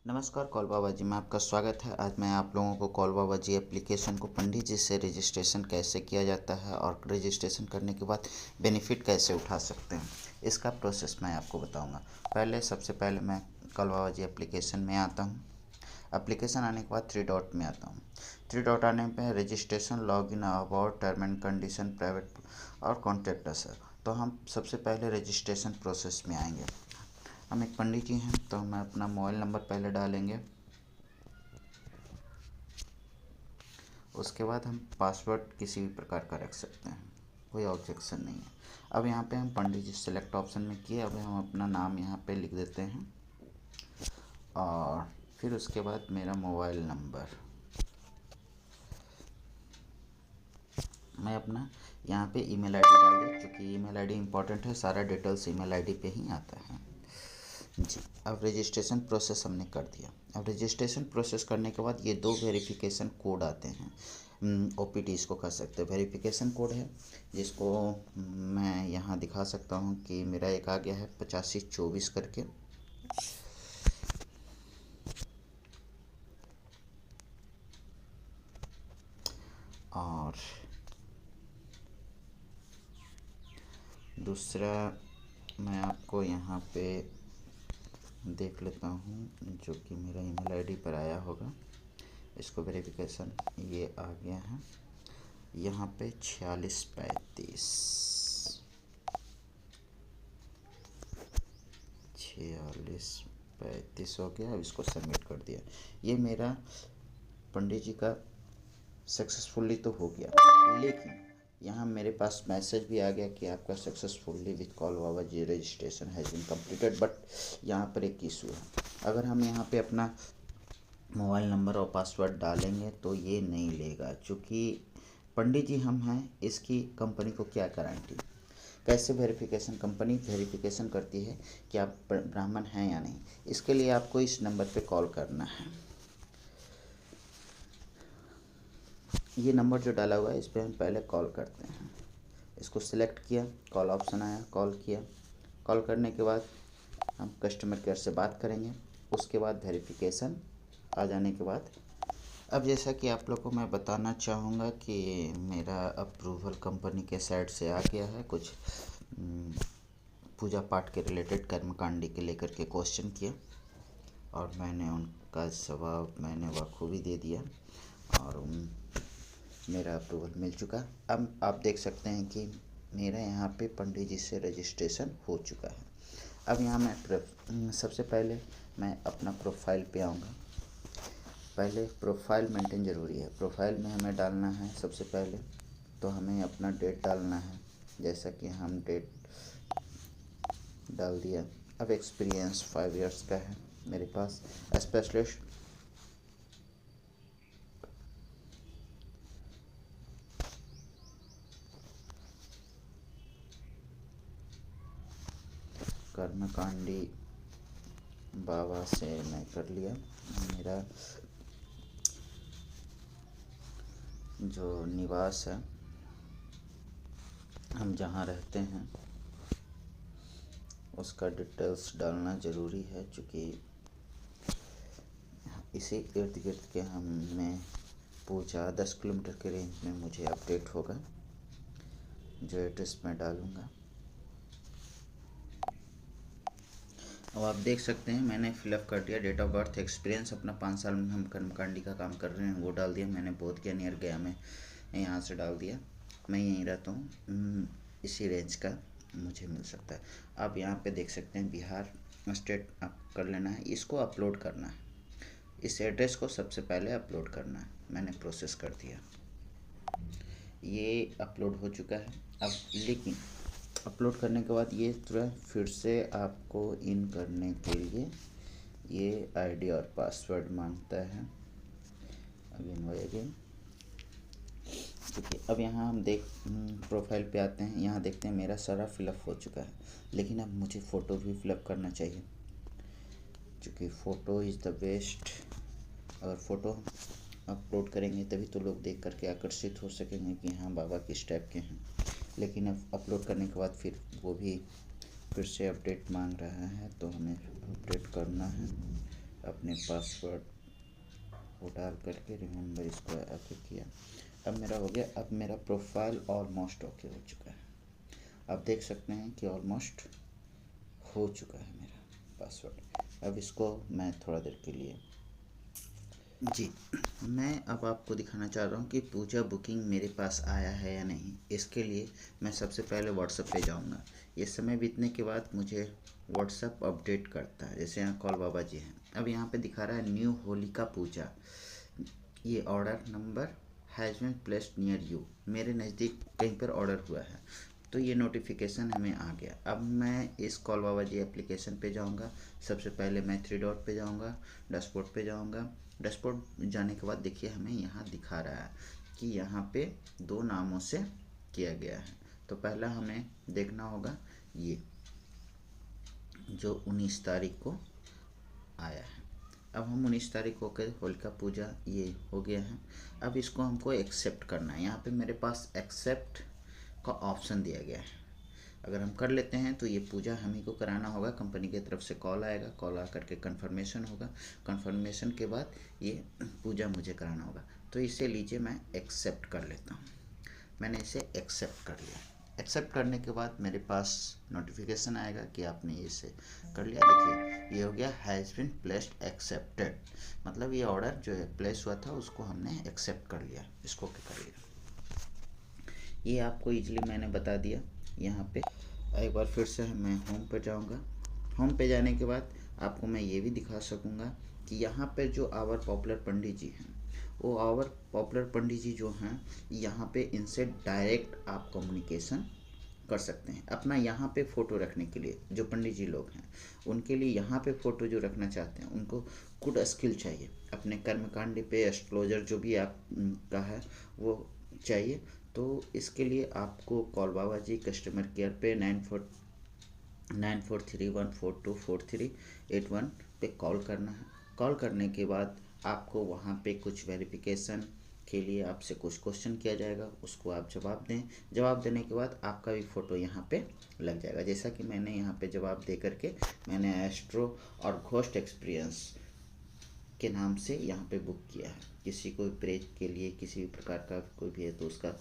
नमस्कार कॉल बाबा जी में आपका स्वागत है। आज मैं आप लोगों को कॉल बाबा जी एप्लीकेशन को पंडित जी से रजिस्ट्रेशन कैसे किया जाता है और रजिस्ट्रेशन करने के बाद बेनिफिट कैसे उठा सकते हैं, इसका प्रोसेस मैं आपको बताऊंगा। सबसे पहले मैं कॉल बाबा जी एप्लीकेशन में आता हूं। एप्लीकेशन आने के बाद 3 डॉट में आता हूं। 3 डॉट आने पे registration, login, about, term and condition, private और कॉन्टैक्ट अस। तो हम सबसे पहले रजिस्ट्रेशन प्रोसेस में आएंगे। हम एक पंडित जी हैं तो हम अपना मोबाइल नंबर पहले डालेंगे। उसके बाद हम पासवर्ड किसी भी प्रकार का रख सकते हैं, कोई ऑब्जेक्शन नहीं है। अब यहाँ पे हम पंडित जी सेलेक्ट ऑप्शन में किए। अब हम अपना नाम यहाँ पे लिख देते हैं और फिर उसके बाद मेरा मोबाइल नंबर मैं अपना यहाँ पे ईमेल आईडी डाल दिया, क्योंकि ईमेल आईडी इम्पोर्टेंट है। सारा डिटेल्स ईमेल आईडी पे ही आता है जी। अब रजिस्ट्रेशन प्रोसेस हमने कर दिया। अब रजिस्ट्रेशन प्रोसेस करने के बाद ये 2 वेरिफिकेशन कोड आते हैं। OPT इसको कह सकते हैं। वेरिफिकेशन कोड है जिसको मैं यहाँ दिखा सकता हूँ कि मेरा एक आ गया है 8524 करके। और दूसरा मैं आपको यहाँ पे देख लेता हूँ, जो कि मेरा ईमेल आईडी पर आया होगा। इसको वेरिफिकेशन ये आ गया है यहाँ पे 4635 हो गया। अब इसको सबमिट कर दिया। ये मेरा पंडित जी का सक्सेसफुली तो हो गया, लेकिन यहाँ मेरे पास मैसेज भी आ गया कि आपका successfully with call Baba ji registration has been completed. But यहाँ पर एक इशू है। अगर हम यहाँ पे अपना मोबाइल नंबर और पासवर्ड डालेंगे तो ये नहीं लेगा, क्योंकि पंडित जी हम हैं, इसकी कंपनी को क्या गारंटी। कैसे वेरिफिकेशन, कंपनी वेरिफिकेशन करती है कि आप ब्राह्मण हैं या नहीं। इसके लिए आपको इस नंबर पे कॉल करना है। ये नंबर जो डाला हुआ है इस पर हम पहले कॉल करते हैं। इसको सिलेक्ट किया, कॉल ऑप्शन आया, कॉल किया। कॉल करने के बाद हम कस्टमर केयर से बात करेंगे। उसके बाद वेरिफिकेशन आ जाने के बाद अब जैसा कि आप लोग को मैं बताना चाहूँगा कि मेरा अप्रूवल कंपनी के साइड से आ गया है। कुछ पूजा पाठ के रिलेटेड कर्मकांडी के लेकर के क्वेश्चन किया और मैंने उनका जवाब मैंने बखूबी दे दिया और मेरा अप्रूवल मिल चुका। अब आप देख सकते हैं कि मेरा यहाँ पे पंडित जी से रजिस्ट्रेशन हो चुका है। अब यहाँ मैं सबसे पहले मैं अपना प्रोफाइल पे आऊँगा। पहले प्रोफाइल मेंटेन ज़रूरी है। प्रोफाइल में हमें डालना है सबसे पहले तो हमें अपना डेट डालना है, जैसा कि हम डेट डाल दिया। अब एक्सपीरियंस 5 इयर्स का है मेरे पास। स्पेशलिस्ट कर्मकांडी बाबा से मैं कर लिया। मेरा जो निवास है, हम जहाँ रहते हैं उसका डिटेल्स डालना ज़रूरी है, क्योंकि इसी इर्द गिर्द के हमें पूछा 10 किलोमीटर के रेंज में मुझे अपडेट होगा जो एड्रेस मैं डालूँगा। अब आप देख सकते हैं मैंने फिलअप कर दिया। डेट ऑफ बर्थ, एक्सपीरियंस अपना 5 साल में हम कर्मकांडी का काम कर रहे हैं वो डाल दिया मैंने। बोध गया नियर गया में यहाँ से डाल दिया। मैं यहीं रहता हूँ, इसी रेंज का मुझे मिल सकता है। आप यहाँ पे देख सकते हैं बिहार स्टेट आप कर लेना है। इसको अपलोड करना है, इस एड्रेस को सबसे पहले अपलोड करना है। मैंने प्रोसेस कर दिया, ये अपलोड हो चुका है। अब लेकिन अपलोड करने के बाद ये तुरंत फिर से आपको इन करने के लिए ये आईडी और पासवर्ड मांगता है। अगेन बाय अगेन, क्योंकि अब यहाँ हम प्रोफाइल पे आते हैं। यहाँ देखते हैं मेरा सारा फिलअप हो चुका है, लेकिन अब मुझे फ़ोटो भी फिलअप करना चाहिए, क्योंकि फ़ोटो इज़ द बेस्ट। अगर फ़ोटो अपलोड करेंगे तभी तो लोग देख करके आकर्षित हो सकेंगे कि हाँ बाबा किस टाइप के हैं। लेकिन अब अपलोड करने के बाद फिर वो भी फिर से अपडेट मांग रहा है, तो हमें अपडेट करना है। अपने पासवर्ड वो डाल करके रिमेंबर इसको ओके किया। अब मेरा हो गया। अब मेरा प्रोफाइल ऑलमोस्ट ओके हो चुका है। आप देख सकते हैं कि ऑलमोस्ट हो चुका है मेरा पासवर्ड। अब इसको मैं थोड़ा देर के लिए जी मैं अब आपको दिखाना चाह रहा हूँ कि पूजा बुकिंग मेरे पास आया है या नहीं। इसके लिए मैं सबसे पहले व्हाट्सएप पे जाऊँगा। ये समय बीतने के बाद मुझे व्हाट्सएप अपडेट करता है। जैसे यहाँ कॉल बाबा जी हैं। अब यहाँ पे दिखा रहा है न्यू होलिका पूजा, ये order number has been placed near you, मेरे नज़दीक कहीं पर ऑर्डर हुआ है। तो ये नोटिफिकेशन हमें आ गया। अब मैं इस कॉल बाबा जी एप्लीकेशन पे जाऊंगा। सबसे पहले मैं थ्री डॉट पे जाऊंगा, डैशबोर्ड पे जाऊंगा। डैशबोर्ड जाने के बाद देखिए हमें यहाँ दिखा रहा है कि यहाँ पे दो नामों से किया गया है। तो पहला हमें देखना होगा ये जो 19 तारीख को आया है। अब हम 19 तारीख को के होलिका पूजा ये हो गया है। अब इसको हमको एक्सेप्ट करना है। यहाँ पे मेरे पास एक्सेप्ट का ऑप्शन दिया गया है। अगर हम कर लेते हैं तो ये पूजा हम ही को कराना होगा। कंपनी की तरफ से कॉल आएगा, कॉल आकर के कन्फर्मेशन होगा। कन्फर्मेशन के बाद ये पूजा मुझे कराना होगा। तो इसे लीजिए मैं एक्सेप्ट कर लेता हूँ। मैंने इसे एक्सेप्ट कर लिया। एक्सेप्ट करने के बाद मेरे पास नोटिफिकेशन आएगा कि आपने इसे कर लिया। देखिए ये हो गया हैज़ बीन प्लेस्ड एक्सेप्टेड, मतलब ये ऑर्डर जो है प्लेस हुआ था उसको हमने एक्सेप्ट कर लिया। इसको क्या कर लिया ये आपको इजीली मैंने बता दिया। यहाँ पे एक बार फिर से मैं होम पर जाऊँगा। होम पे जाने के बाद आपको मैं ये भी दिखा सकूँगा कि यहाँ पे जो आवर पॉपुलर पंडित जी हैं, वो आवर पॉपुलर पंडित जी जो हैं यहाँ पे इनसे डायरेक्ट आप कम्युनिकेशन कर सकते हैं। अपना यहाँ पे फ़ोटो रखने के लिए जो पंडित जी लोग हैं उनके लिए यहाँ पे फ़ोटो जो रखना चाहते हैं उनको गुड स्किल चाहिए। अपने कर्मकांड पे एस्ट्रोलॉजर जो भी आप का है वो चाहिए। तो इसके लिए आपको कॉल बाबा जी कस्टमर केयर पे 9431424381 पे कॉल करना है। कॉल करने के बाद आपको वहाँ पे कुछ वेरिफिकेशन के लिए आपसे कुछ क्वेश्चन किया जाएगा, उसको आप जवाब दें। जवाब देने के बाद आपका भी फ़ोटो यहाँ पे लग जाएगा। जैसा कि मैंने यहाँ पे जवाब दे करके मैंने एस्ट्रो और घोस्ट एक्सपीरियंस के नाम से यहाँ पे बुक किया है। किसी को प्रेत के लिए किसी भी प्रकार का कोई भी है तो उसका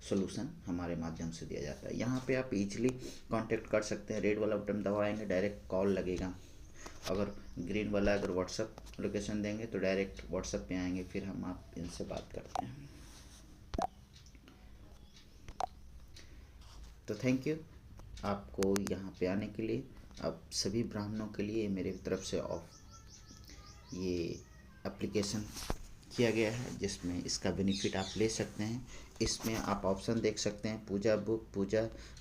सोल्यूशन हमारे माध्यम से दिया जाता है। यहाँ पे आप इजीली कांटेक्ट कर सकते हैं। रेड वाला बटन दबाएंगे डायरेक्ट कॉल लगेगा। अगर ग्रीन वाला अगर व्हाट्सअप लोकेशन देंगे तो डायरेक्ट व्हाट्सअप पे आएंगे, फिर हम आप इनसे बात करते हैं। तो थैंक यू आपको यहाँ पे आने के लिए। अब सभी ब्राह्मणों के लिए मेरे तरफ से ये एप्लीकेशन किया गया है जिसमें इसका बेनिफिट आप ले सकते हैं। इसमें आप ऑप्शन देख सकते हैं पूजा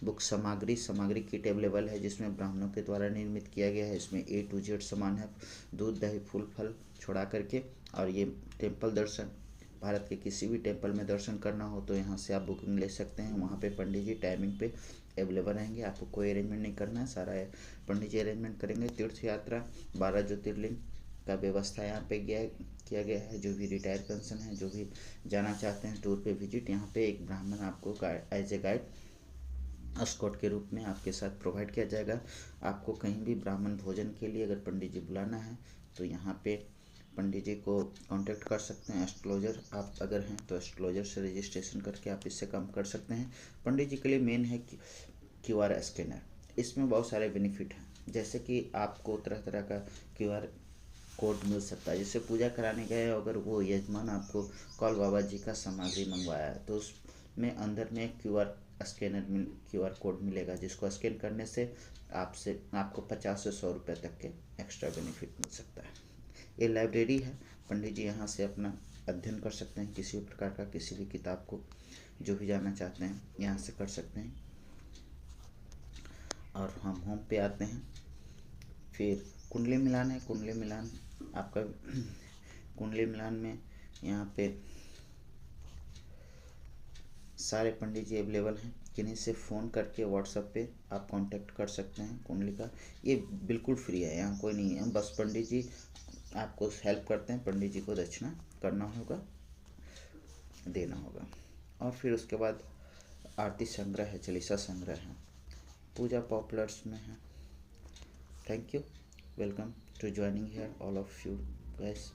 बुक सामग्री किट अवेलेबल है जिसमें ब्राह्मणों के द्वारा निर्मित किया गया है। इसमें A to Z सामान है, दूध दही फूल फल छोड़ा करके। और ये टेम्पल दर्शन, भारत के किसी भी टेम्पल में दर्शन करना हो तो यहाँ से आप बुकिंग ले सकते हैं। वहाँ पे पंडित जी टाइमिंग पे अवेलेबल रहेंगे। आपको कोई अरेंजमेंट नहीं करना है, सारा पंडित जी अरेंजमेंट करेंगे। तीर्थ यात्रा 12 ज्योतिर्लिंग का व्यवस्था यहाँ पे किया गया है। जो भी रिटायर पेंशन है, जो भी जाना चाहते हैं टूर पे विजिट, यहाँ पे एक ब्राह्मण आपको एज ए गाइड एस्कॉर्ट के रूप में आपके साथ प्रोवाइड किया जाएगा। आपको कहीं भी ब्राह्मण भोजन के लिए अगर पंडित जी बुलाना है तो यहाँ पे पंडित जी को कांटेक्ट कर सकते हैं। एस्ट्रोलॉजर आप अगर हैं तो एस्ट्रोलॉजर से रजिस्ट्रेशन करके आप इससे काम कर सकते हैं। पंडित जी के लिए मेन है QR स्कैनर। इसमें बहुत सारे बेनिफिट हैं, जैसे कि आपको तरह तरह का QR कोड मिल सकता है। जैसे पूजा कराने गए अगर वो यजमान आपको कॉल बाबा जी का सामग्री मंगवाया है तो उसमें अंदर में QR कोड मिलेगा जिसको स्कैन करने से आपको 50 से 100 रुपये तक के एक्स्ट्रा बेनिफिट मिल सकता है। ये लाइब्रेरी है, पंडित जी यहाँ से अपना अध्ययन कर सकते हैं। किसी भी प्रकार का किसी भी किताब को जो भी जानना चाहते हैं यहाँ से कर सकते हैं। और हम होम पे आते हैं। फिर कुंडली मिलान है। कुंडली मिलान आपका कुंडली मिलान में यहाँ पे सारे पंडित जी अवेलेबल हैं, किन्हीं से फ़ोन करके व्हाट्सएप पे आप कांटेक्ट कर सकते हैं। कुंडली का ये बिल्कुल फ्री है, यहाँ कोई नहीं है, बस पंडित जी आपको हेल्प करते हैं। पंडित जी को दक्षिणा करना होगा, देना होगा। और फिर उसके बाद आरती संग्रह है, चालीसा संग्रह है, पूजा पॉपुलर्स में है। Thank you, welcome. to joining here, all of you guys.